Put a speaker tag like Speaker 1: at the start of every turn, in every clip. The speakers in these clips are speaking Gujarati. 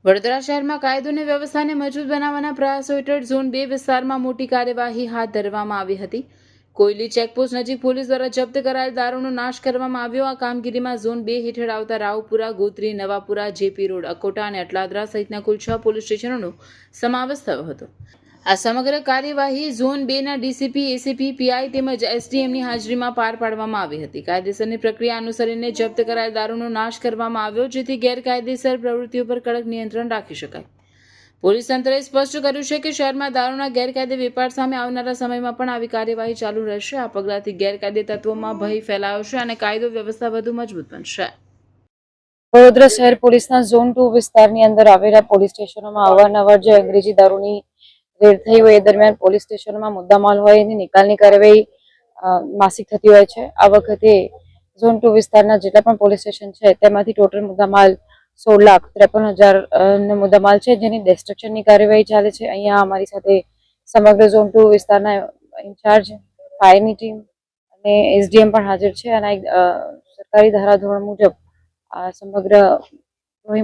Speaker 1: વડોદરા શહેરમાં કાયદો અને વ્યવસ્થાને મજબૂત બનાવવાના પ્રયાસો હેઠળ ઝોન 2 વિસ્તારમાં મોટી કાર્યવાહી હાથ ધરવામાં આવી હતી. કોયલી ચેકપોસ્ટ નજીક પોલીસ દ્વારા જપ્ત કરાયેલ દારૂનો નાશ કરવામાં આવ્યો. આ કામગીરીમાં ઝોન 2 હેઠળ આવતા રાવપુરા, ગોત્રી, નવાપુરા, જેપી રોડ, અકોટા અને અટલાદરા સહિતના કુલ 6 પોલીસ સ્ટેશનોનો સમાવેશ થયો હતો. આ સમગ્ર કાર્યવાહી ઝોન 2ના ડીસીપી, એસીપી, પીઆઈ તેમજ એસડીએમની હાજરીમાં પાર પાડવામાં આવી હતી. કાયદેસરની પ્રક્રિયા અનુસરીને જપ્ત કરાયેલ દારૂનો નાશ કરવામાં આવ્યો, જેથી ગેરકાયદેસર પ્રવૃત્તિઓ પર કડક નિયંત્રણ રાખી શકાય. પોલીસ તંત્રએ સ્પષ્ટ કર્યું છે કે શહેરમાં દારૂના ગેરકાયદે વેપાર સામે આવનારા સમયમાં પણ આવી કાર્યવાહી ચાલુ રહેશે. આ પગલાંથી ગેરકાયદે તત્વોમાં ભય ફેલાયો છે અને કાયદો વ્યવસ્થા વધુ મજબૂત બનશે.
Speaker 2: વડોદરા શહેર પોલીસના ઝોન 2 વિસ્તારની અંદર આવેલા પોલીસ સ્ટેશનોમાં અવારનવાર જે અંગ્રેજી દારૂની રેડ થઈ હોય એ દરમિયાન પોલીસ સ્ટેશનોમાં મુદ્દામાલ હોય એની નિકાલની કાર્યવાહી માસિક થતી હોય છે. આ વખતે ઝોન 2 વિસ્તારના જેટલા પણ પોલીસ સ્ટેશન છે તેમાંથી ટોટલ મુદ્દામાલ 16,53,000 નો મુદ્દામાલ છે, જેની ડિસ્ટ્રક્શનની કાર્યવાહી ચાલે છે. અહીંયા અમારી સાથે સમગ્ર ઝોન 2 વિસ્તારના ઇન્ચાર્જ, ફાયરની ટીમ અને એસડીએમ પણ હાજર છે અને સરકારી ધારાધોરણ મુજબ આ સમગ્ર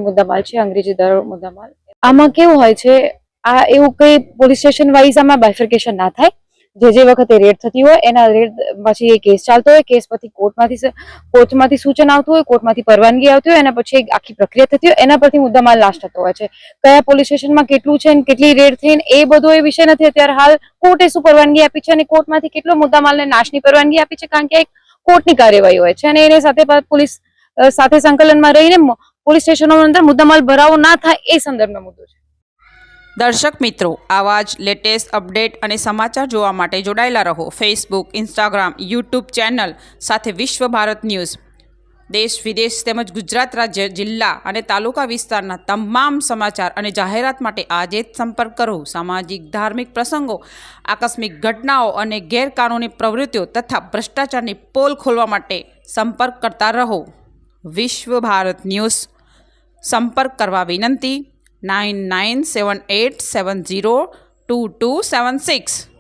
Speaker 2: મુદ્દામાલ છે અંગ્રેજી દારૂ મુદ્દામાલ. આમાં કેવું હોય છે, આ એવું કઈ પોલીસ સ્ટેશન વાઇઝ આમાં બાયફર્કેશન ના થાય. જે વખતે રેડ થતી હોય એના રેડ પછી એ કેસ ચાલતો હોય, કેસ પછી કોર્ટમાંથી સૂચન આવતું હોય, કોર્ટમાંથી પરવાનગી આવતી હોય, એના પછી આખી પ્રક્રિયા થતી હોય, એના પરથી મુદ્દામાલ નાશ થતો હોય છે. કયા પોલીસ સ્ટેશનમાં કેટલું છે ને કેટલી રેડ થઈ ને એ બધો એ વિષય નથી. અત્યારે હાલ કોર્ટે શું પરવાનગી આપી છે અને કોર્ટમાંથી કેટલો મુદ્દામાલને નાશની પરવાનગી આપી છે, કારણ કે એક કોર્ટની કાર્યવાહી હોય છે અને એની સાથે પોલીસ સાથે સંકલનમાં રહીને પોલીસ સ્ટેશનોની અંદર મુદ્દામાલ ભરાવો ના થાય એ સંદર્ભનો મુદ્દો છે.
Speaker 3: દર્શક મિત્રો, આવા જ લેટેસ્ટ અપડેટ અને સમાચાર જોવા માટે જોડાયેલા રહો ફેસબુક, ઇન્સ્ટાગ્રામ, યુટ્યુબ ચેનલ સાથે વિશ્વ ભારત ન્યૂઝ. દેશ વિદેશ તેમજ ગુજરાત રાજ્ય, જિલ્લા અને તાલુકા વિસ્તારના તમામ સમાચાર અને જાહેરાત માટે આજે જ સંપર્ક કરો. સામાજિક, ધાર્મિક પ્રસંગો, આકસ્મિક ઘટનાઓ અને ગેરકાનૂની પ્રવૃત્તિઓ તથા ભ્રષ્ટાચારની પોલ ખોલવા માટે સંપર્ક કરતા રહો. વિશ્વ ભારત ન્યૂઝ. સંપર્ક કરવા વિનંતી 9978702276.